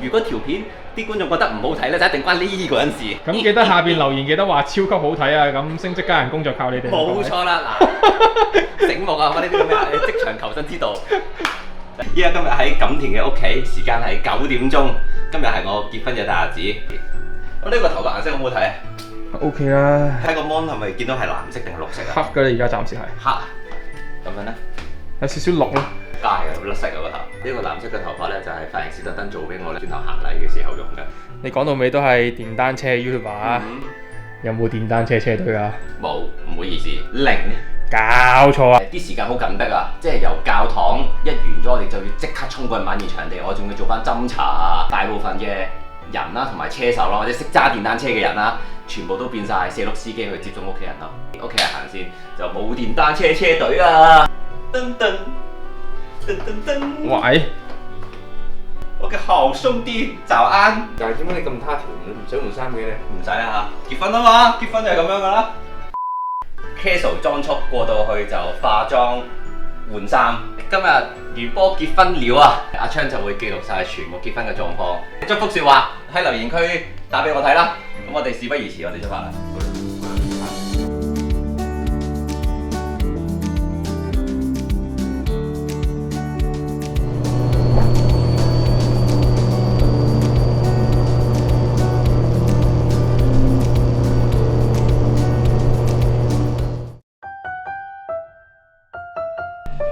如果條片啲觀眾覺得唔好睇咧，就一定關呢個人事。咁記得下邊留言記得話超級好睇啊！咁升職加人工就靠你哋。冇錯啦，嗱，醒目啊！我呢啲咁嘅職場求生之道。依家今日喺錦田嘅屋企，時間係9點鐘。今日係我結婚嘅大日子。我呢個頭髮顏色好唔好睇啊 ？OK 啦。睇個 mon 係咪見到係藍色定係綠色啊？黑㗎啦，而家暫時係。黑啊！咁樣咧？有少少綠咯。街嘅甩色啊個頭。呢個藍色嘅頭髮咧，就係髮型師特登做俾我咧，轉頭行禮嘅時候用嘅。你講到尾都係電單車 YouTuber 啊？有冇電單車車隊啊？冇，唔好意思，零。搞錯啊！啲時間好緊迫啊，即係由教堂一完咗，我哋就要即刻衝過去晚宴場地，我仲要做翻斟茶啊！大部分嘅人啦，同埋車手啦，或者識揸電單車嘅人啦，全部都變晒四碌司機去接送屋企人咯。屋企人行先，就冇電單車車隊啊！噔噔噔噔噔。喂！我嘅好兄弟，早安！但係點解你咁他條你唔想換衫嘅咧？唔使啊嚇，結婚啊嘛，結婚就係咁樣噶啦。casual 裝束過到去就化妝換衫。今日如波結婚了啊！阿昌就會記錄晒全部結婚嘅狀況。祝福説話喺留言區打俾我睇啦。咁我哋事不宜遲，我哋出發啦。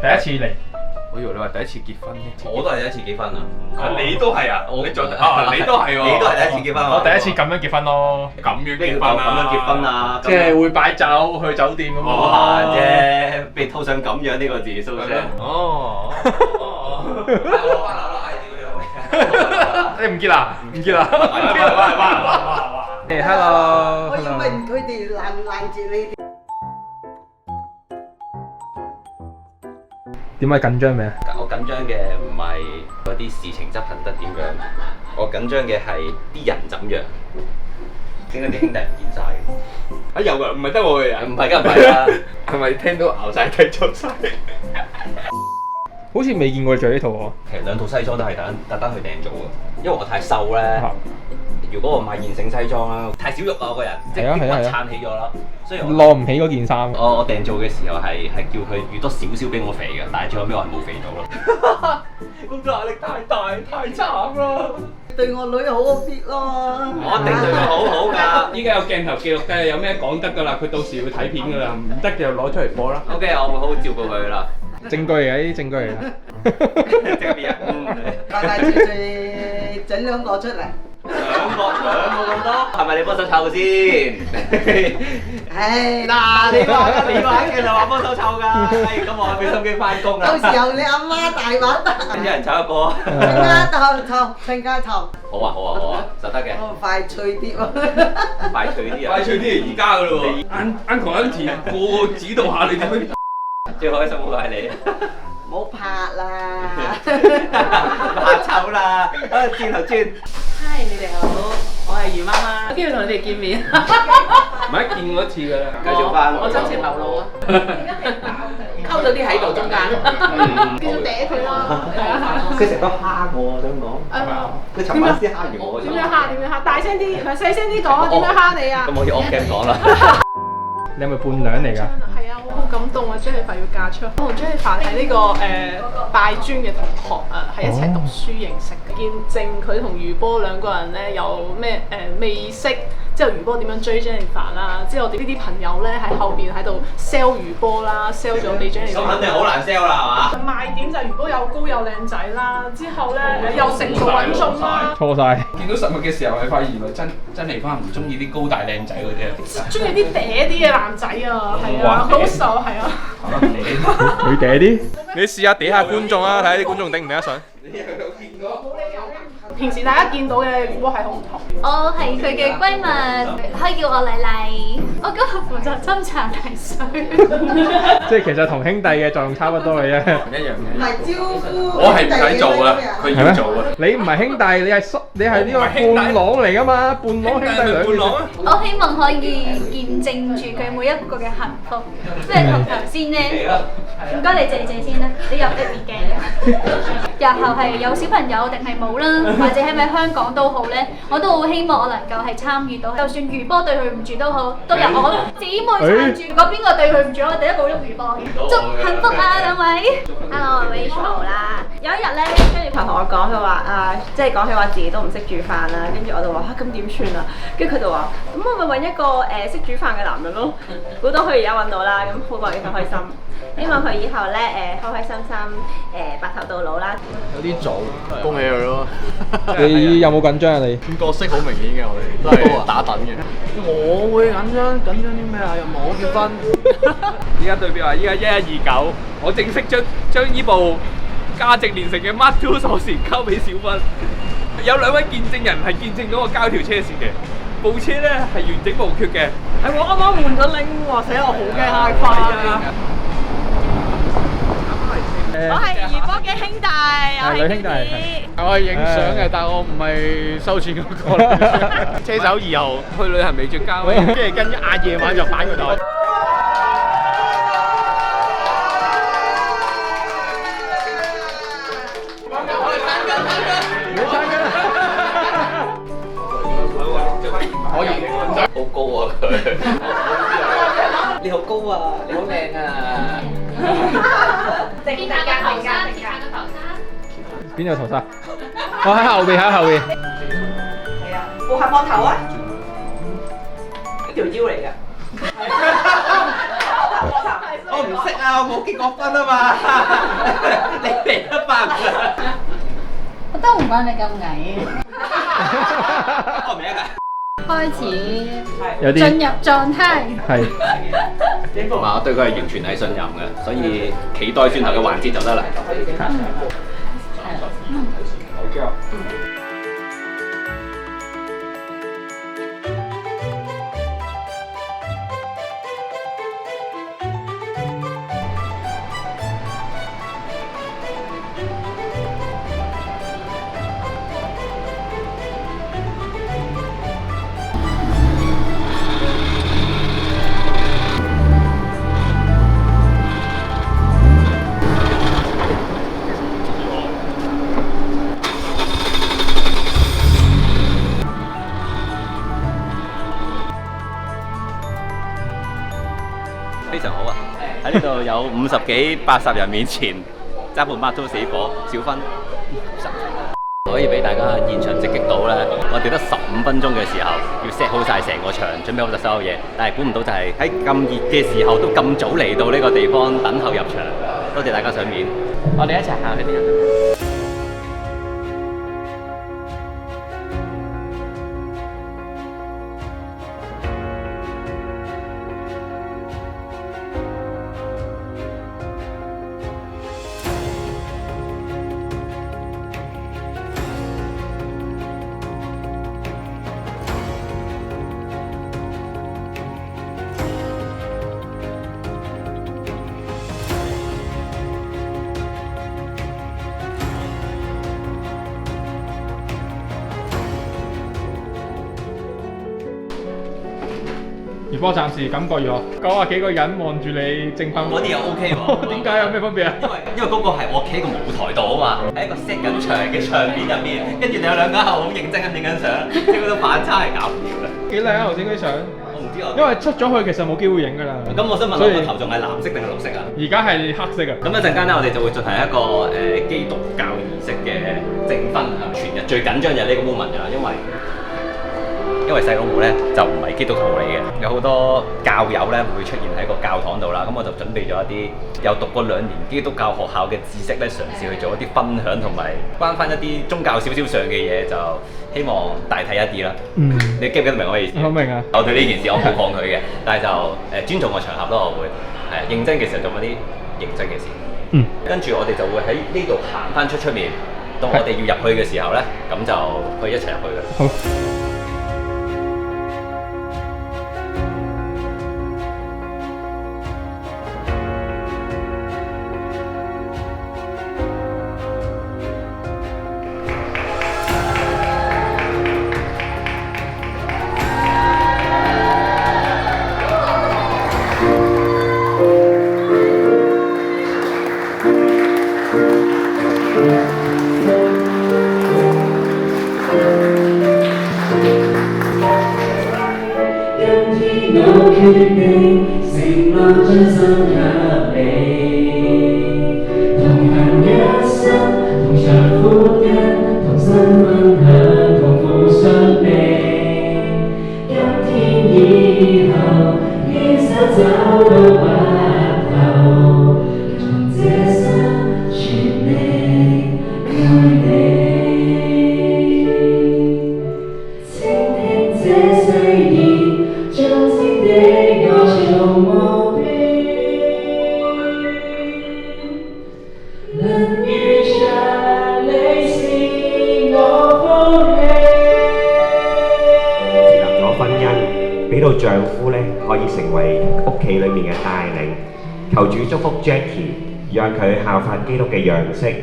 第一次嚟，我以為你話第一次結婚嘅。我都係第一次結婚啊！你都係啊？我你做啊？你都係喎。你都係第一次結婚啊！我第一次咁樣結婚咯。咁樣咩結婚叫咁樣結婚啊？即係會擺酒去酒店咁冇啊。閒啫，被套上咁樣呢個字，蘇聲。哦。你唔結啦？唔結啦？Hello。我要問佢哋攔住你哋。點解緊張咩？我緊張嘅唔係嗰啲事情執行得點樣，我緊張嘅係啲人怎樣。點解啲兄弟唔見晒嘅？啊有㗎，唔係得我嘅人。唔係㗎，唔係啦。係咪聽到咬晒低咗晒？好似未見過你着呢套喎。其實兩套西裝都係特登去訂做嘅，因為我太瘦咧。如果我買現成西裝啦，太少肉啊我個人，即係啲骨撐起咗啦，所以攞唔起嗰件衫。我訂做嘅時候係叫佢預多少少俾我肥嘅，但係最後尾我係冇肥到咯。工作壓力太大，太慘啦！對我女好啲咯。我一定對佢好好㗎。依家有鏡頭記錄嘅，有咩講得㗎啦？佢到時會睇片㗎啦，唔得就攞出嚟播啦。OK，我會好好照顧佢啦。證據嚟嘅，呢啲證據嚟嘅。即係變大大脆脆整兩個出嚟。兩個冇咁多，係咪你幫手湊先？唉，嗱，你話嘅就話幫手湊㗎，咁我俾心機翻工啦。到時候你阿媽大把得，一人湊一個。拼家湊，拼家湊。好啊好啊好啊，實得嘅。快脆啲喎。快脆啲啊！快脆啲係而家㗎咯喎，Uncle Auntie 個個指導下你點樣。最開心嗰個係你。唔好拍啦，怕醜啦，轉頭轉。嗨，你哋好，我係余媽媽，有機會同你哋見面。唔係見過一次㗎啦。繼續翻。我真情流露啊，溝咗啲喺度中間，繼續嗲佢咯。係啊，佢成日都蝦我，我想講。佢尋晚先蝦完我。點樣蝦？點樣蝦？大聲啲，唔係細聲啲講，點樣蝦你啊？咁我要 off cam 講啦。你係咪伴娘嚟㗎？係啊，我好感動啊！Jennifer 要嫁出，我同 Jennifer 係呢個拜專嘅同學啊，係一齊讀書認識嘅。見證佢同余波兩個人咧有咩未識，之後余波點樣追 Jennifer 啦，之後我哋呢啲朋友咧喺後邊喺度 sell 余波啦 ，sell 咗俾 Jennifer。咁肯定好難 sell 啦，係嘛？賣點就係余波又高又靚仔啦，之後咧又成熟穩重啦。錯晒。見到實物嘅時候，係發現原來真嚟翻唔中意啲高大靚仔嗰啲啊，中意啲嗲啲嘅男仔啊，係啊，好瘦係啊。佢嗲啲，你試下嗲下觀眾啊，睇下啲觀眾頂唔頂得順。平時大家見到嘅余波係好唔同。我係佢嘅閨蜜，可以叫我麗麗。我今日負責斟茶提水。即係其實同兄弟嘅作用差不多嘅啫。唔一樣嘅。唔係招呼。我係唔使做噶，佢要做啊。你唔係兄弟，你係呢個伴郎嚟噶嘛？伴郎兄弟兩件事。我希望可以見證住佢每一個嘅幸福，即係同頭先咧。唔該，你借先啦，你入呢邊鏡。日後係有小朋友定係冇啦，或者係咪香港都好咧，我都好希望我能夠係參與到，就算餘波對佢唔住都好，都由我姊妹撐住。如果邊個對佢唔住，我第一個喐餘波嘅。祝幸福啊兩位 ！Hello， 我係 Rachel 啦。有一日咧，張月群同我講，佢話即係講起話自己都唔識煮飯啦，跟住我就話咁點算啊？跟住佢就話咁我咪揾一個識煮飯嘅男人咯。估到佢而家揾到啦，咁好過佢開心。希望佢以後咧開開心心白頭到老啦。有啲早，恭喜佢咯！你有冇緊張啊？你角色好明顯嘅，我哋都係打等嘅。我會緊張啲咩啊？又冇結婚。依家對表話，依家1129，我正式將呢部價值連城嘅 Mark II 鎖匙交俾小芬。有2位見證人係見證咗我交條車匙嘅，部車咧係完整無缺嘅。係我啱啱換咗鈴喎，死我好驚嗌快啊！我係餘波嘅兄弟，我係兄弟。我係影相嘅，但我唔係收錢嗰個。車手以後去旅行未絕交，跟住跟夜晚就反佢台。可以，好高啊佢。你好高啊，你好靚啊！邊個頭山？鐵板個頭山。邊有頭紗？我喺後邊，喺後邊。係啊，顧下膊頭啊！呢條腰嚟㗎。我唔識啊，我冇結過婚啊嘛。你嚟得吧？我都唔關你咁矮。我唔明㗎。開始有啲進入狀態。係。同埋我對佢係完全係信任嘅，所以期待轉頭嘅環節就得啦。非常好啊！喺呢度有50幾80人面前揸部 Mark II 死火，小芬可以俾大家現場直擊到咧。我哋得15分鐘嘅時候要 set 好晒成個場，準備好晒所有嘢，但係估唔到就係喺咁熱嘅時候都咁早嚟到呢個地方等候入場。多謝大家賞面，我哋一齊行去邊啊！餘波暫時感覺如何？90幾個人望住你證婚，嗰啲又 OK 喎。點解有咩分別啊？因為嗰個係我企喺個舞台度啊嘛，喺一個 set 緊場嘅場面入面，跟住你有2個好認真咁影緊相，即係嗰種反差係搞唔掂嘅。幾靚啊！頭先嗰啲相，我唔知啊。因為出咗去其實冇機會影㗎啦。咁我想問我個頭仲係藍色定係綠色啊？而家係黑色㗎。咁一陣間咧，我哋就會進行一個基督教儀式嘅證婚啊！全日最緊張就係呢個 moment 㗎啦，因為細佬妹咧就唔係基督徒嚟嘅，有好多教友咧會出現喺個教堂度啦。咁我就準備咗一啲有讀過2年基督教學校嘅知識咧，嘗試去做一啲分享，同埋關翻一啲宗教少少上嘅嘢，就希望大體一啲啦。你記唔記得明我意思？我明啊。我對呢件事我冇抗拒嘅，但係就尊重個場合咯，我會係認真嘅時候做嗰啲認真嘅事。跟住我哋就會喺呢度行翻出面，到我哋要入去嘅時候咧，咁就可以一齊入去嘅。好。決定承諾將心給你，同行一生，同場歡欣，同心分享，同負傷悲。今天以後，牽手走到白頭，從這生全力愛你。俾到丈夫咧可以成為屋企裏面嘅帶領，求主祝福 Jackie， 讓佢效法基督嘅樣式，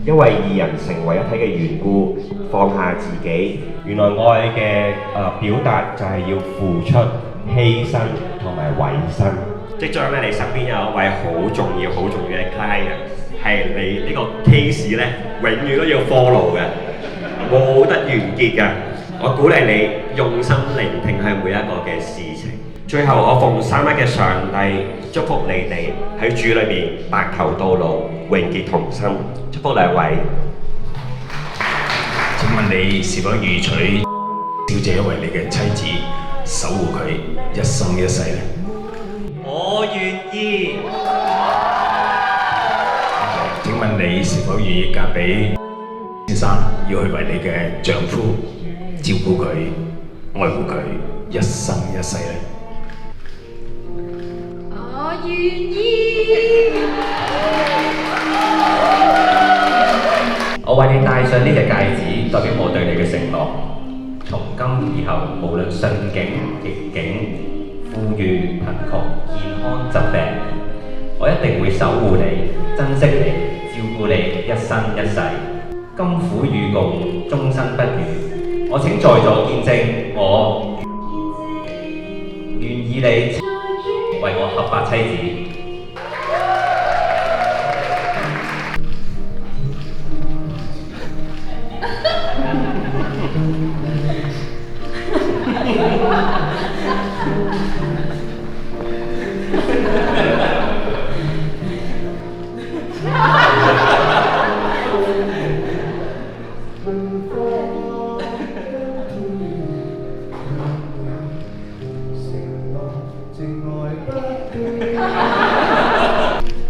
因為二人成為一體嘅緣故，放下自己。原來愛嘅表達就係要付出、犧牲同埋委身。即將咧，你身邊有一位好重要嘅 client， 係你呢個 case 咧，永遠都要 follow 嘅，冇得完結嘅。我鼓勵你用心聆聽佢每一個嘅事情。最後，我奉三一嘅上帝祝福你哋喺主裏面白頭到老，永結同心。祝福兩位。請問你是否預取小姐為你嘅妻子，守護佢一生一世呢？我願意。請問你是否願意嫁俾先生，要去為你嘅丈夫照顧佢、愛護佢一生一世呢？我願意。我為你戴上呢隻戒指，代表我對你嘅承諾。從今以後，無論順境逆境、富裕貧窮、健康疾病，我一定會守護你、珍惜你、照顧你一生一世。甘苦與共，終身不渝。我請在座見證，我願意你為我合法妻子。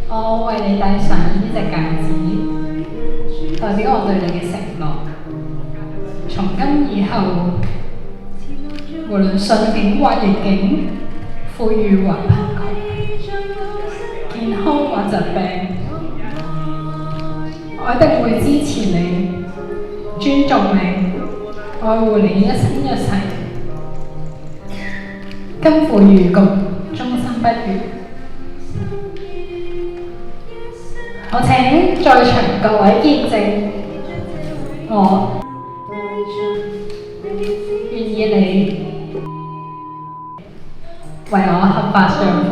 我為你戴上呢隻戒指，代表我對你嘅承諾。從今以後，無論順境或逆境，富裕或貧窮，健康或疾病，我一定會支持你、尊重你、愛護你一生一世，甘苦與共，終身不渝。我請在場各位見證，我願意你為我合法丈夫。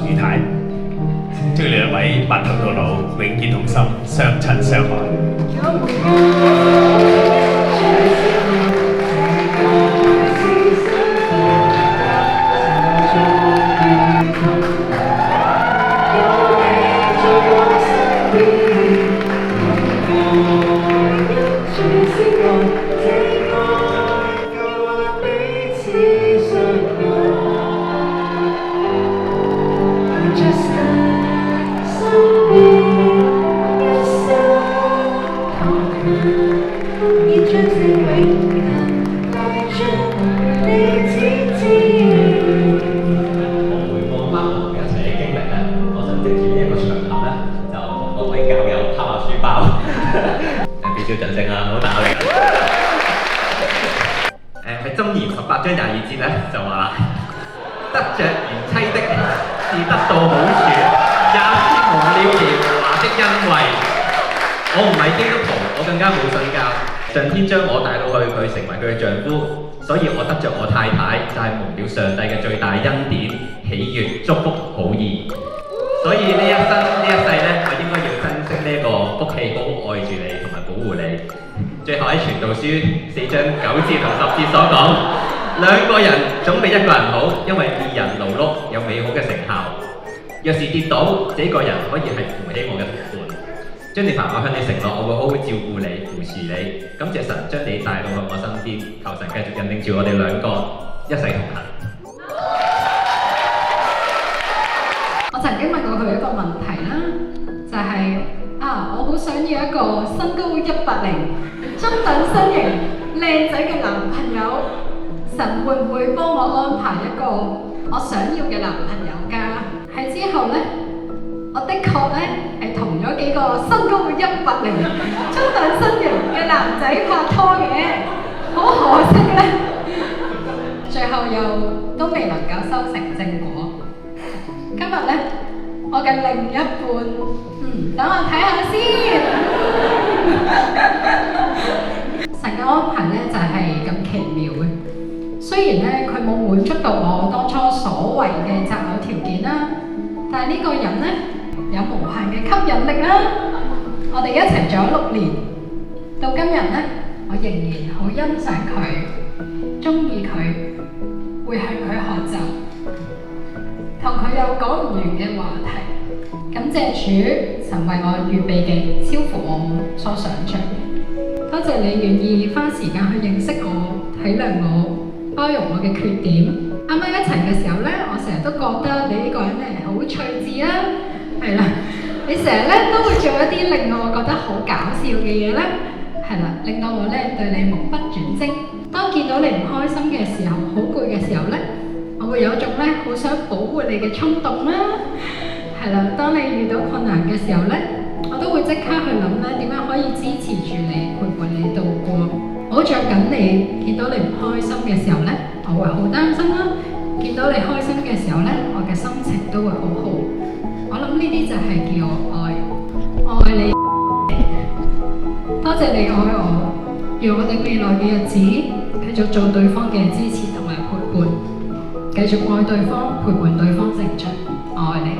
余太，祝你兩位白頭到老，永結同心，相親相愛。俾少掌聲啦，唔好打我哋。喺箴言18章22節咧就話啦，得着賢妻的是得到好處，也是蒙了耶和華的恩惠。我唔係基督徒，我更加冇信教。上天將我帶到去，佢成為佢嘅丈夫，所以我得着我太太，就係蒙了上帝嘅最大恩典、喜悅、祝福、好意。所以呢一生呢一世呢，我應該要珍惜呢個福氣，好好愛住你同埋保護你。最後喺傳道書4章9節同10節所講，兩個人總比一個人好，因為二人勞碌有美好嘅成效。若是跌倒，這個人可以係扶起我嘅同伴。將你凡我向你承諾，我會好好照顧你、扶持你。感謝神將你帶到去我身邊，求神繼續引領住我哋兩個一世同行。我曾經問過佢一個問題啦，就係我好想要一個身高180、中等身形、靚仔嘅男朋友，神會唔會幫我安排一個我想要嘅男朋友㗎？喺之後呢，我的確呢係同咗幾個身高180、中等身形嘅男仔拍拖嘅，好可惜呢，最後又都未能夠修成正果。今日呢，我嘅另一半，等我睇下先。神嘅安排呢就係咁奇妙嘅。雖然呢，佢冇滿足到我當初所謂嘅擇偶條件啦，但係呢個人呢，有無限嘅吸引力啦。我哋一齊咗6年，到今日呢，我仍然好欣賞佢，中意佢，會向佢學習。同佢有講唔完嘅話題，感謝主，神為我預備嘅超乎我所想象。多謝你願意花時間去認識我、體諒我、包容我嘅缺點。啱啱一齊嘅時候呢，我成日都覺得你呢個人咧好趣致啦，係啦，你成日咧都會做一啲令我覺得好搞笑嘅嘢啦，係啦，令到我咧對你目不轉睛。當見到你唔開心嘅時候、好攰嘅時候呢，我會有種咧好想保護你嘅衝動啦，係啦。當你遇到困難嘅時候呢，我都會即刻去諗咧點樣可以支持住你，陪伴你度過。我好着緊你，見到你唔開心嘅時候呢，我會好擔心啦；見到你開心嘅時候呢，我嘅心情都會好好。我諗呢啲就係叫我愛你。多謝你愛我，讓我哋未來嘅日子繼續做對方嘅支持同埋陪伴。繼續愛對方，陪伴對方成長，我愛你。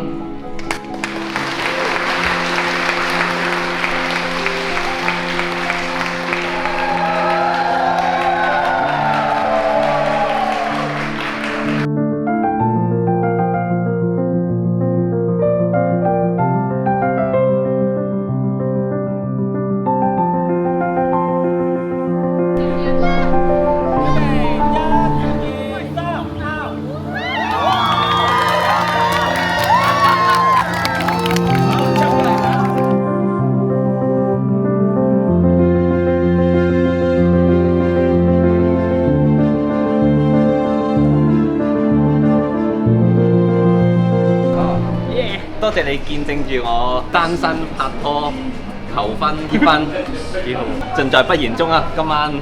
多謝你見證住我單身拍拖、求婚、結婚，幾好，盡在不言中啊！今晚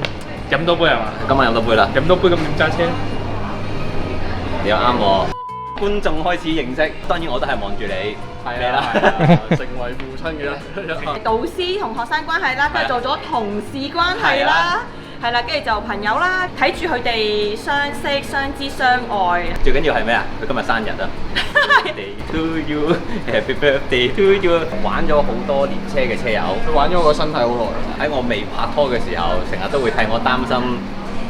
飲多杯係嘛？今晚飲多杯啦！飲多杯咁點揸車？你又啱喎。觀眾開始認識，當然我都係望住你。係啦，成為父親嘅一導師同學生關係啦，跟住做咗同事關係啦，係啦，跟住就朋友啦，睇住佢哋相識、相知、相愛。最緊要係咩啊？佢今日生日啊！Birthday to you, Happy birthday to you！ 玩咗好多年車嘅車友，佢玩咗我個身體好耐。喺我未拍拖嘅時候，成日都會替我擔心，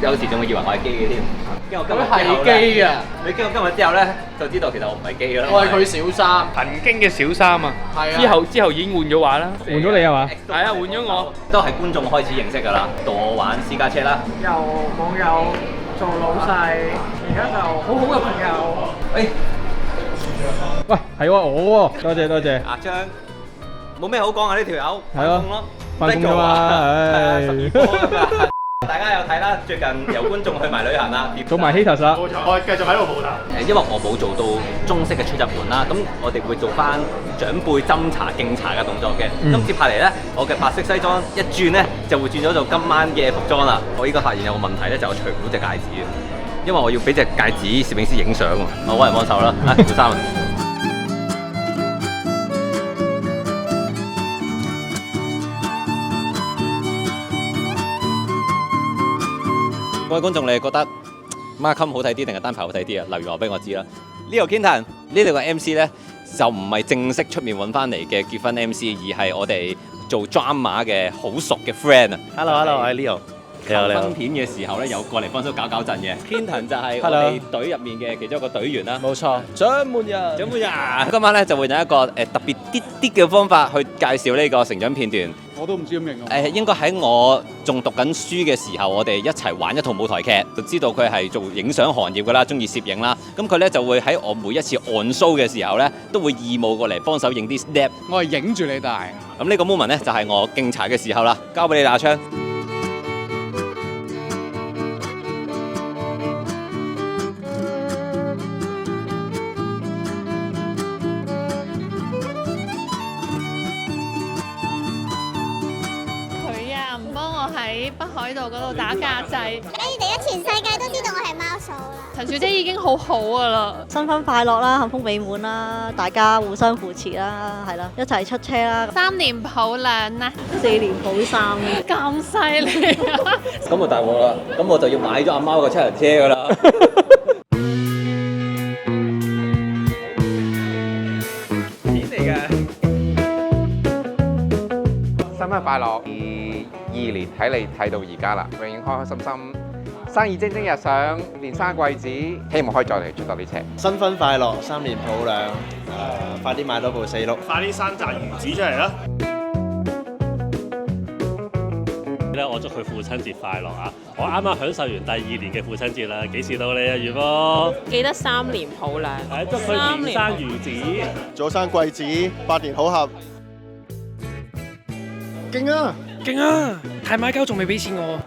有時仲會以為我係基嘅添。經過今日之後咧，係基啊！你經過今日之後咧，就知道其實我唔係基啦。我係佢小三，曾經嘅小三啊！係啊。之後已經換咗話啦，換咗你係嘛？係啊，換咗我。都係觀眾開始認識㗎啦，到我玩私家車啦。由網友做老細，而家就好好嘅朋友。喂，係喎，我喎，多謝多謝。阿張，冇咩好講啊！呢條友係咯，翻工啫嘛，唉。12波啊嘛。大家有睇啦，最近由觀眾去埋旅行啦，做埋 haters 啦。冇錯，我繼續喺度報答。因為我冇做到中式嘅出入門啦，咁我哋會做翻長輩斟茶敬茶嘅動作嘅。咁接下嚟咧，我嘅白色西裝一轉咧，就會轉咗做今晚嘅服裝啦。我依家發現有個問題咧，就係我除唔到隻戒指。因為我要俾隻戒指攝影師影相喎。我揾人幫手啦，小三。各位觀眾，你哋覺得 Markham 好睇啲定係單排好睇啲啊？留言話俾我知啦。呢個 Kintan 呢度嘅 MC 咧，就唔係正式出面揾翻嚟嘅結婚 MC， 而係我哋做 drama 嘅好熟嘅 friend 啊。Hello， 我係 Leo。求婚片嘅時候咧，有過嚟幫手搞陣嘅。Kintan 就係我哋隊入面嘅其中一個隊員啦。冇錯，獎門人。獎門人。今晚咧就會有一個特別啲嘅方法去介紹呢個成長片段。我都唔知咁形容。應該喺我仲讀緊書嘅時候，我哋一齊玩一套舞台劇，就知道佢係做影相行業㗎啦，中意攝影啦。咁佢咧就會喺我每一次 on show 嘅時候咧，都會義務過嚟幫手影啲 snap。我係影住你大。咁呢個 moment 咧就係我競柴嘅時候啦，交俾你打槍。喺北海道嗰度打格仔，所以第一全世界都知道我係貓嫂啦。陳小姐已經好好噶啦，新婚快樂啦，幸福美滿啦，大家互相扶持啦，係啦，一齊出車啦。3年抱2啦，4年抱3，咁犀利啊！咁就大鑊啦，咁我就要買咗阿貓個七人車噶啦。片嚟嘅，新婚快樂！2年睇你睇到而家啦，永遠開開心心，生意蒸蒸日上，連生貴子，希望可以再嚟出多啲車。新婚快樂，3年抱2，快啲買多部4轆，快啲生扎魚子出嚟啦！我祝佢父親節快樂啊！我啱啱享受完第2年嘅父親節啦，幾時到你啊，余波？記得3年抱2，祝佢連生魚子，早生貴子，8年好合。勁啊！勁啊！太買膠仲未俾錢我，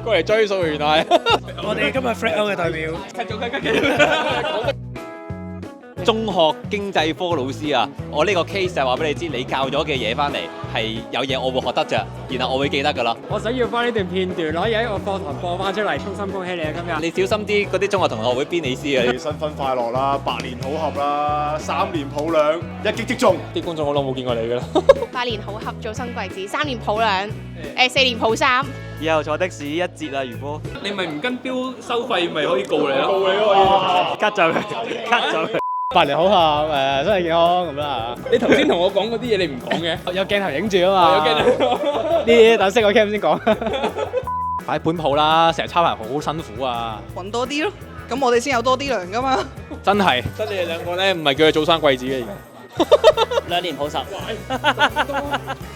過嚟追數原來。我哋今日 flat out 嘅代表。中學經濟科老師啊，我呢個 case 就話俾你知，你教咗嘅嘢翻嚟係有嘢我會學得着，然後我會記得噶啦。我想要翻呢段片段，可以喺我課堂播翻出嚟，衷心恭喜你啊！今日你小心啲，嗰啲中學同學會鞭你屍啊！新婚快樂啦，8年好合啦，3年抱2，一擊即中。啲觀眾好耐冇見過你噶啦。8年好合，早生貴子，3年抱2，4年抱3。以後坐的士1折啊，余波。你咪唔跟標收費，咪可以告你咯。告你咯，cut 咗佢，cut 咗佢。8年好合，身體健康咁啦。你頭先同我講嗰啲嘢，你唔講嘅，有鏡頭影住啊嘛。有鏡頭。呢啲等熄個 cam 先講。快本鋪啦，成日抄牌好辛苦啊。揾多啲咯，咁我哋先有多啲糧噶嘛。真係，得你哋2個咧，唔係叫佢早生貴子嘅而家。 2年抱10，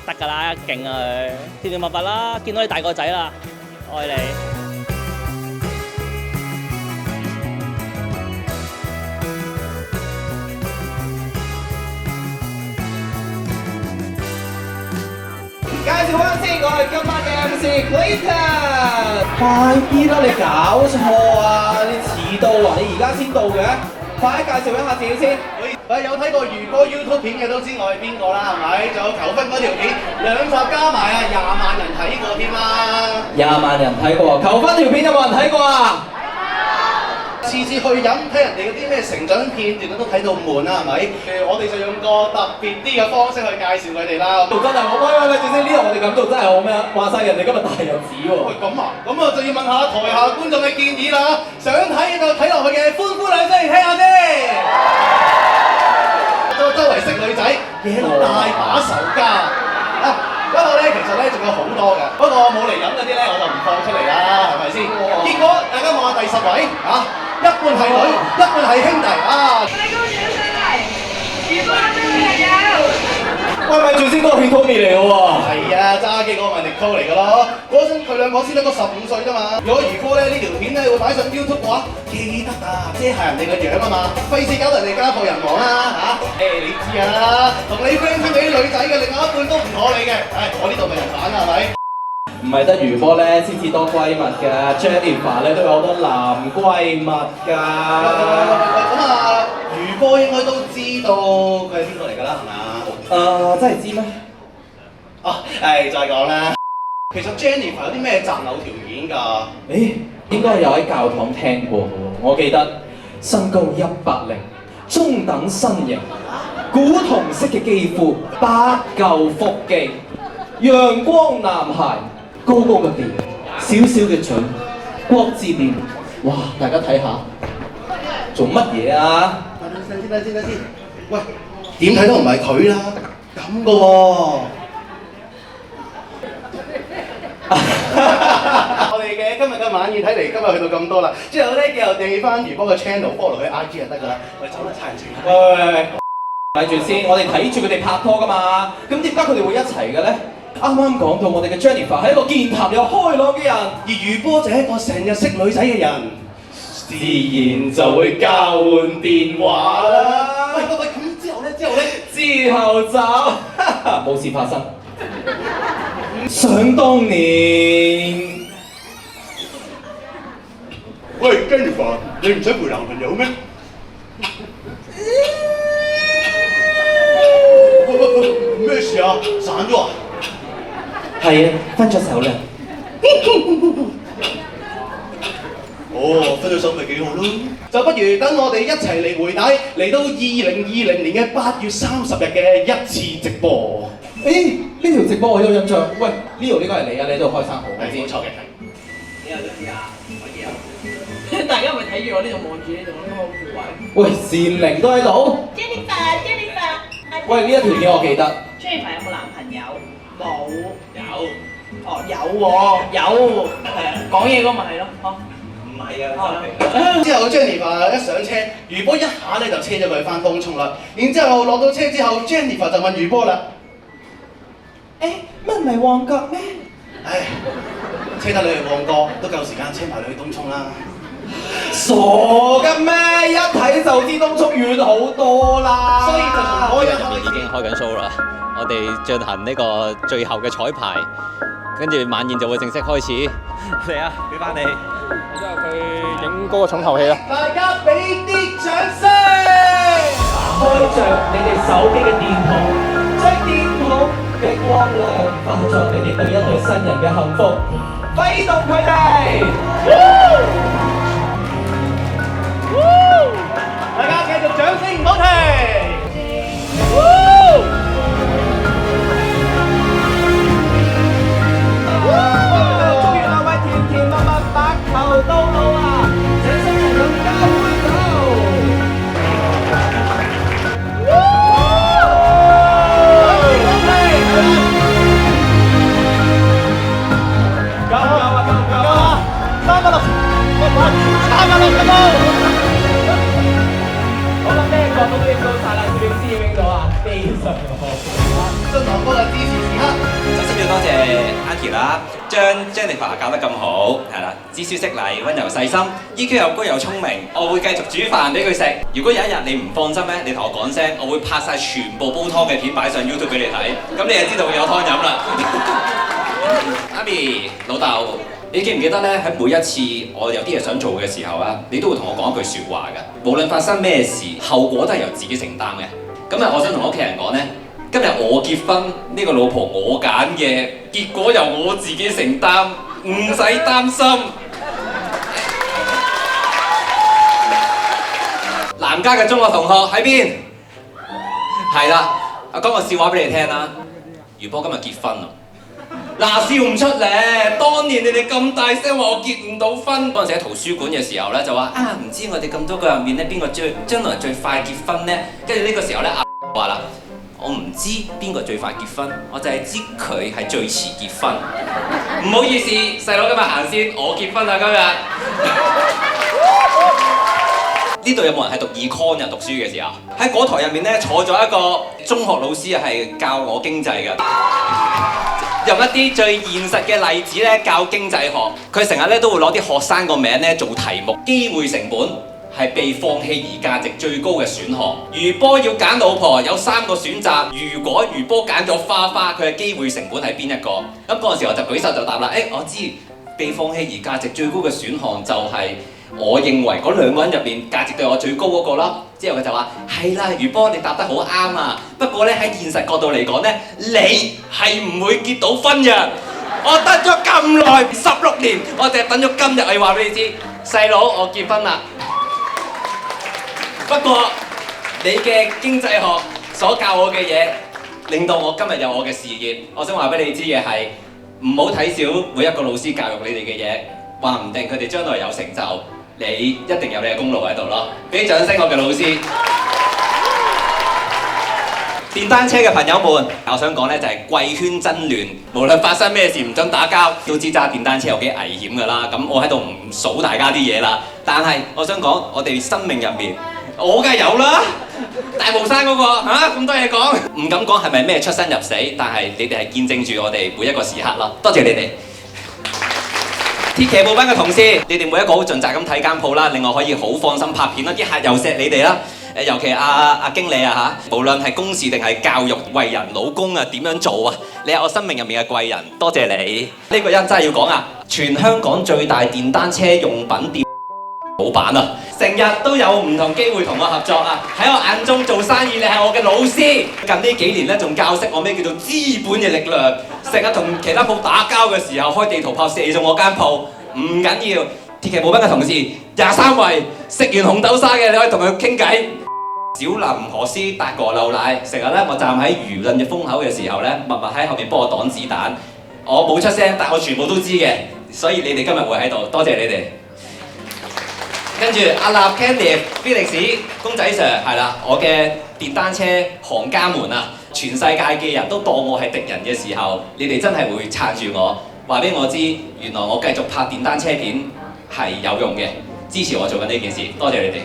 得㗎啦，勁啊佢，甜甜蜜蜜啦，見到你大個仔啦，愛你。介紹翻先，我係今晚嘅 MC Clayton。快啲啦！你搞錯啊！你遲到啊！你而家先到嘅，快啲介紹一下自己先。有睇過余波 YouTube 片嘅都知我係邊個啦，係咪？仲有求婚嗰條片，2集加埋啊，20萬人睇過添啦。20萬人睇過，求婚條片有冇人睇過啊？次次去飲睇人哋嗰啲咩成長片段都睇到悶啦，係咪？我哋就用個特別啲嘅方式去介紹佢哋啦。做真係好威啊！你先呢度我哋咁做真係好咩啊？話晒人哋今日大日子喎。喂，咁啊，咁啊就要問下台下觀眾嘅建議啦。想睇就睇落去嘅，歡呼兩聲嚟聽下先。周圍識女仔，野路大把仇家啊！不過咧，其實咧仲有好多嘅，不過冇嚟飲嗰啲咧，我就唔放出嚟啦，係咪先？結果大家望下第10位啊！一半係女，一半係兄弟啊！你個樣上嚟，結婚都係有。喂，咪住先，嗰個係 Tommy 嚟嘅喎。係啊，揸機嗰個咪 Nicole 嚟嘅咯。嗰陣佢2個先得個15歲啫嘛。如果余哥咧呢條片咧會擺上 YouTube 嘅話，記得啊，遮下人哋個樣啊嘛，費事搞到人哋家破人亡啦嚇。你知啊，同你 friend 傾嗰啲女仔嘅另外一半都唔妥你嘅。我呢度咪人反啦，係咪？唔係得余波咧先至多閨蜜㗎 ，Jennifer 咧都有好多男閨蜜㗎。咁啊，余波應該都知道佢係邊個嚟㗎啦，係咪啊？真係知咩？哦，再講啦。其實 Jennifer 有啲咩擇偶條件㗎？誒，應該有喺教堂聽過嘅喎。我記得身高180，中等身形，古銅色嘅肌膚，8嚿腹肌，陽光男孩，高高嘅鼻，小小嘅嘴，國字臉。哇！大家睇下，做乜嘢啊？等先，喂，點睇都唔係佢啦，咁嘅喎。我哋嘅今日嘅晚宴睇嚟，今日去到咁多啦。之後咧，記得訂翻餘波嘅 channel，follow 佢 IG 就得㗎啦。我哋走啦，差人情。喂，咪住先，我哋睇住佢哋拍拖㗎嘛。咁點解佢哋會一齊嘅咧？啱啱講到我哋嘅 Jennifer 係一個健談又開朗嘅人，而餘波就係一個成日識女仔嘅人，自然就會交換電話啦。喂，咁之後咧，之後就冇事發生。想當年，喂 Jennifer， 你唔使陪男朋友咩？喂，咩事啊？散咗啊？係啊，分咗手啦。哦，分咗手咪幾好咯？就不如等我哋一齊嚟回帶，嚟到2020年嘅8月30日嘅一次直播。誒，呢條直播我有印象。喂，呢度應該係你啊，你喺度開生蠔，我知。冇錯嘅，係。你有冇知啊？我有。大家咪睇住我呢度望住呢度，呢個好腐壞。喂，善玲都喺度。Jennifer，喂，呢一條嘢我記得。Jennifer 有冇男朋友？冇。有。哦，有喎，有。係啊，講嘢嗰個咪係咯，嗬。唔係啊。之後 Jennifer 一上車，餘波一下咧就車咗佢翻東涌啦。然之後落到車之後 ，Jennifer 就問餘波啦：誒，乜唔係旺角咩？唉，車得你去旺角都夠時間車埋你去東涌啦。傻嘅咩？一睇就知東涌遠好多啦。所以就從嗰日入面已經開緊 show 啦，我哋進行呢個最後嘅彩排，跟住晚宴就會正式開始。嚟啊，俾翻你。之後佢影嗰個重頭戲啦。大家俾啲掌聲！開着你哋手機嘅電筒，將電筒嘅光亮化作你哋對一對新人嘅幸福，揮動佢哋。大家繼續掌聲唔好停。祝願兩位甜甜蜜蜜白頭到老啊！這新人更加會走。我諗咩角度都影到晒啦，攝影師影到啊，非常好。進行嗰個支持時刻。首先要多謝 Auntie 啦，將 Jennifer 教得咁好，係啦，知書識禮、温柔細心 ，EQ 又高又聰明。我會繼續煮飯俾佢食。如果有一日你唔放心咧，你同我講聲，我會拍晒全部煲湯嘅片擺上 YouTube 俾你睇，咁你就知道會有湯飲啦。媽咪，老豆。你記唔記得咧？喺每一次我有啲嘢想做嘅時候啊，你都會同我講一句説話㗎。無論發生咩事，後果都係由自己承擔嘅。咁啊，我想同屋企人講咧，今日我結婚，呢個老婆我揀嘅，結果由我自己承擔，唔使擔心。男家嘅中學同學喺邊？係啦，我講個笑話俾你聽啦。余波今日結婚啦。嗱，笑唔出咧！當年你哋咁大聲話我結唔到婚，嗰陣時喺圖書館嘅時候咧就話啊，唔知我哋咁多個入面咧邊個將來最快結婚咧？跟住呢個時候咧，阿話啦，我唔知邊個最快結婚，我就係知佢係最遲結婚。唔好意思，細佬今日行先，我結婚啦今日。呢度有冇人係讀 Econ 嘅？讀書嘅時候喺嗰台入面咧坐咗一個中學老師，係教我經濟嘅。用一啲最現實嘅例子咧教經濟學，佢成日咧都會攞啲學生個名咧做題目。機會成本係被放棄而價值最高嘅選項。余波要揀老婆有3個選擇，如果余波揀咗花花，佢嘅機會成本係邊一個？咁嗰陣時我就舉手就答啦，我知被放棄而價值最高嘅選項就係我認為嗰2個人入面價值對我最高嗰個啦。之後佢就話：係啦，余波你答得好啱啊！不過咧喺現實角度嚟講咧，你係唔會結到婚嘅。我等咗咁耐16年，我淨係等咗今日我要話俾你知，細佬我結婚啦。不過你嘅經濟學所教我嘅嘢，令到我今日有我嘅事業。我想話俾你知嘅係，唔好睇小每一個老師教育你哋嘅嘢，話唔定佢哋將來有成就，你一定有你嘅功勞喺度咯。俾啲掌聲我嘅老師。電單車嘅朋友們，我想講呢就係貴圈真亂，無論發生咩事唔准打交，都知揸電單車有幾危險㗎啦。咁我喺度唔數大家啲嘢啦，但係我想講，我哋生命入面，我梗係有啦。大帽山嗰個咁多嘢講，唔敢講係咪咩出生入死，但係你哋係見證住我哋每一個時刻咯。多謝你哋。鐵騎步班嘅同事，你哋每一個好盡責咁睇間鋪啦，令我可以好放心拍片啦，啲客又錫你哋啦。尤其阿經理啊嚇，無論係公事定係教育、為人、老公啊點樣做啊，你係我生命入面嘅貴人，多謝你。呢個人真係要講啊，全香港最大電單車用品店老闆啊，成日都有唔同機會同我合作啊。喺我眼中做生意，你係我嘅老師。近呢幾年咧，仲教識我咩叫做資本嘅力量。成日同其他鋪打交嘅時候，開地圖炮射中我間鋪，唔緊要。鐵騎步兵嘅同事23位，食完紅豆沙嘅你可以同佢傾偈。小林何師達哥漏奶，成日咧我站喺輿論嘅風口嘅時候咧，默默喺後面幫我擋子彈。我冇出聲，但我全部都知嘅，所以你哋今日會喺度，多謝你哋。跟住阿立 Candy、Felix、公仔 Sir 係啦，我嘅電單車行家們啊，全世界嘅人都當我係敵人嘅時候，你哋真係會撐住我，話俾我知，原來我繼續拍電單車片係有用嘅，支持我做緊呢件事，多謝你哋。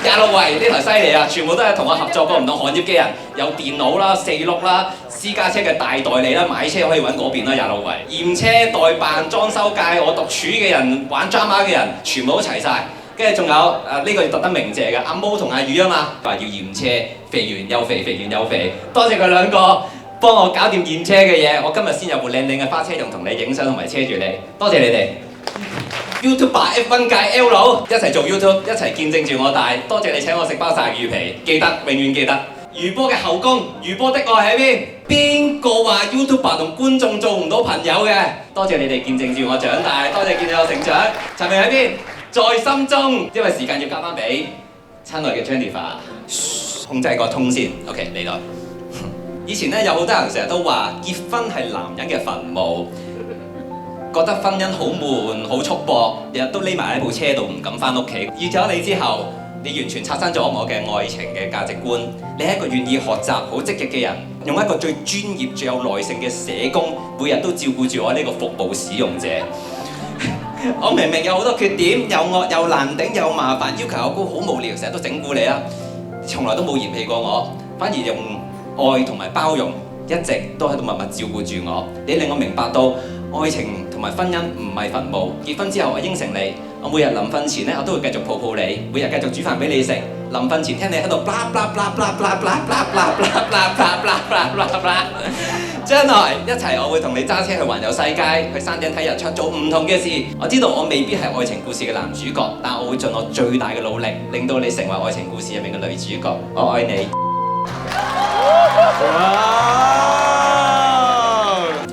26位呢台犀利啊！全部都係同我合作過唔同行業嘅人，有電腦啦、四碌啦、私家車嘅大代理啦，買車可以揾嗰邊啦。26位驗車、代辦、裝修界，我獨處嘅人、玩 drama 嘅人，全部都齊晒。跟住仲有呢個要特登鳴謝嘅阿毛同阿宇啊嘛，話要驗車，肥完又肥，肥完又肥，多謝佢兩個幫我搞掂驗車嘅嘢，我今日先有部靚靚嘅花車仲同你影相同埋車住你，多謝你哋。YouTuber F1 界 L 佬一齊做 YouTube， 一齊見證住我大，多謝你請我食包曬魚皮，記得永遠記得。餘波嘅後宮，餘波的愛喺邊？邊個話 YouTuber 同觀眾做唔到朋友嘅？多謝你哋見證住我長大，多謝見證我成長。陳明喺邊？在心中，因為時間要交翻俾親愛嘅 Jennifer， 控制個通先。OK 嚟到。以前咧有好多人成日都話結婚係男人嘅墳墓。覺得婚姻好悶、好束縛，日日都匿埋喺部車度唔敢翻屋企。遇咗你之後，你完全刷新咗我嘅愛情嘅價值觀。你係一個願意學習、好積極嘅人，用一個最專業、最有耐性嘅社工，每日都照顧住我呢個服務使用者。我明明有好多缺點，又惡又難頂又麻煩，要求又高，好無聊，成日都整蠱你啦。從來都冇嫌棄過我，反而用愛同埋包容，一直都喺度默默照顧住我。你令我明白到愛情同埋婚姻唔係墳墓。結婚之後，我應承你，我每日臨瞓前咧，我都會繼續抱抱你，每日繼續煮飯俾你食。臨瞓前聽你喺度 blah blah blah blah blah blah blah blah blah blah blah blah。將來一齊，我會同你揸車去環遊世界，去山頂睇日出，做唔同嘅事。我知道我未必係愛情故事嘅男主角，但我會盡我最大嘅努力，令到你成為愛情故事入面嘅女主角。我愛你。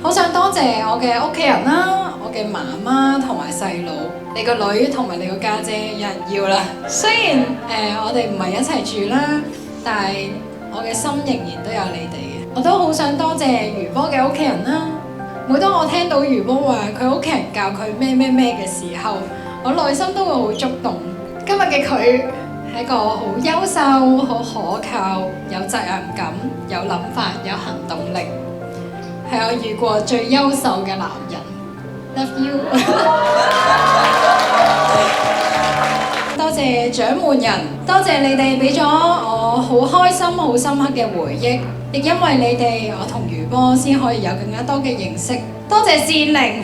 好想多謝我嘅屋企人啦，我嘅媽媽同埋細佬，你個女同埋你個家姐有人要啦。雖然我哋唔係一齊住啦，但係我嘅心仍然都有你哋嘅。我都好想多謝餘波嘅屋企人啦。每當我聽到餘波話佢屋企人教佢咩咩咩嘅時候，我內心都會好觸動。今日嘅佢係一個好優秀、好可靠、有責任感、有諗法、有行動力。係我遇過最優秀嘅男人 ，love you 。多謝掌門人，多謝你哋俾咗我好開心、好深刻嘅回憶，亦因為你哋，我同餘波先可以有更加多嘅認識。多謝善玲，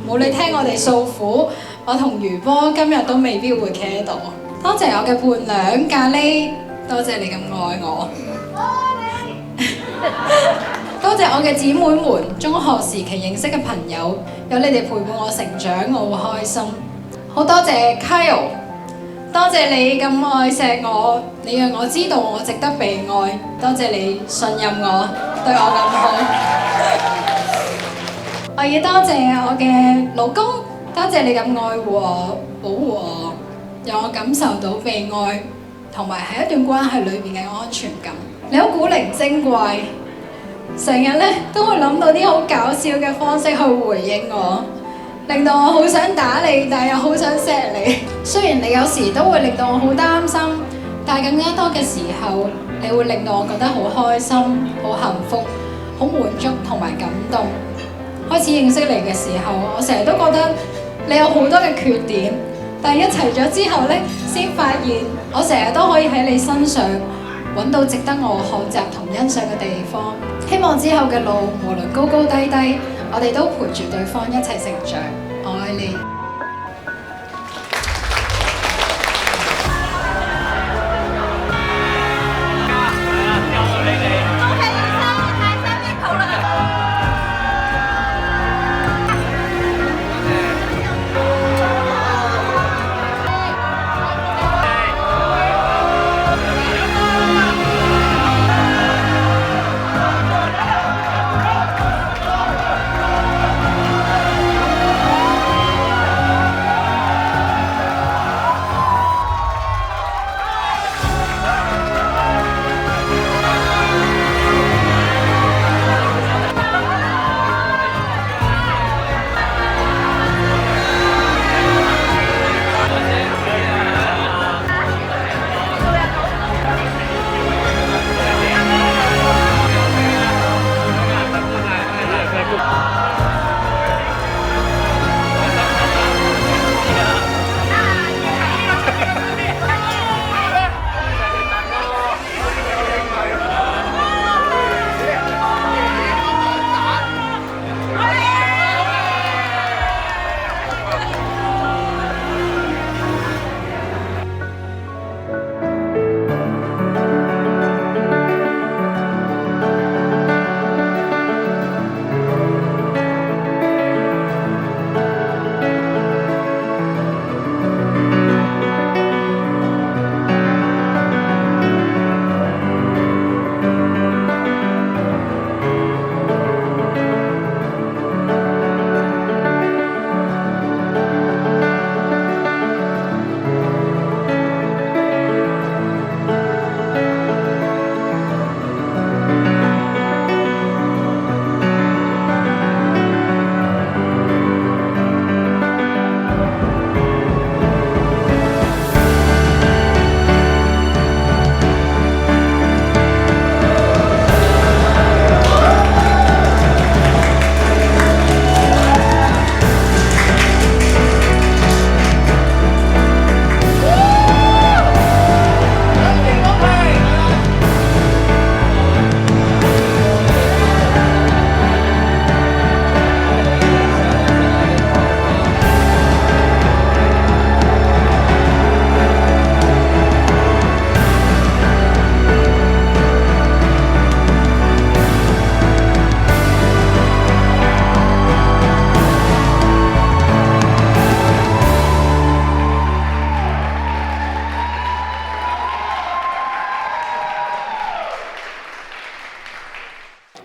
冇你聽我哋訴苦，我同餘波今日都未必會企喺度。多謝我嘅伴娘咖喱，多謝你咁愛我。多謝我嘅姊妹們，中學時期認識嘅朋友，有你哋陪伴我成長，我好開心。好多謝 Kyle， 多謝你咁愛錫我，你讓我知道我值得被愛，多謝你信任我。對我咁好。我要多謝我嘅老公，多謝你咁愛護我、保護我，讓我感受到被愛，同埋喺一段關係裏邊嘅安全感。你好古靈精怪，成日咧都會諗到啲好搞笑嘅方式去回應我，令到我好想打你，但係又好想錫你。雖然你有時都會令到我好擔心，但係更加多嘅時候，你會令到我覺得好開心、好幸福、好滿足同埋感動。開始認識你嘅時候，我成日都覺得你有好多嘅缺點，但係一齊咗之後呢，先發現我成日都可以喺你身上揾到值得我學習同欣賞嘅地方。希望之後嘅路，無論高高低低，我哋都陪住對方一齊成長。我愛你。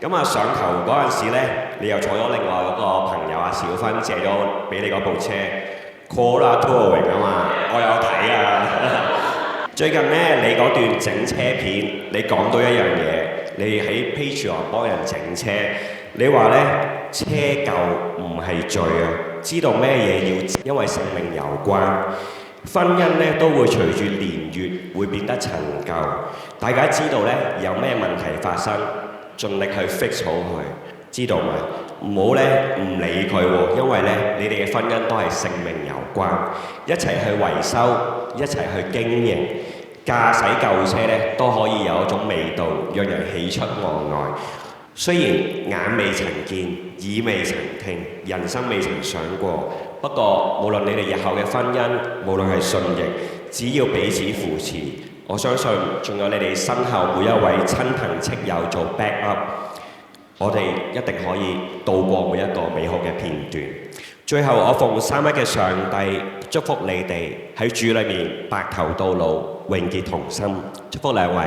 咁啊上球嗰陣時咧，你又坐咗另外嗰個朋友阿小芬借咗俾你嗰部車 Corolla Touring 啊嘛，我有睇啊。最近咧你嗰段整車片，你講到一樣嘢，你喺 Patreon 幫人整車，你話咧車舊唔係罪啊，知道咩嘢要，因為生命有關。婚姻咧都會隨住年月會變得陳舊，大家知道咧有咩問題發生，盡力去 fix 好佢，知道嘛？唔好咧唔理佢喎，因為咧你哋嘅婚姻都係性命有關，一齊去維修，一齊去經營，駕駛舊車咧都可以有一種味道，讓人喜出望外。雖然眼未曾見，耳未曾聽，人生未曾想過，不過無論你哋日後嘅婚姻，無論係順逆，只要彼此扶持，我相信仲有你哋身後每一位親朋戚友做 back up， 我哋一定可以度過每一個美好嘅片段。最後我奉三一嘅上帝祝福你哋喺主裏面白頭到老，永結同心，祝福兩位。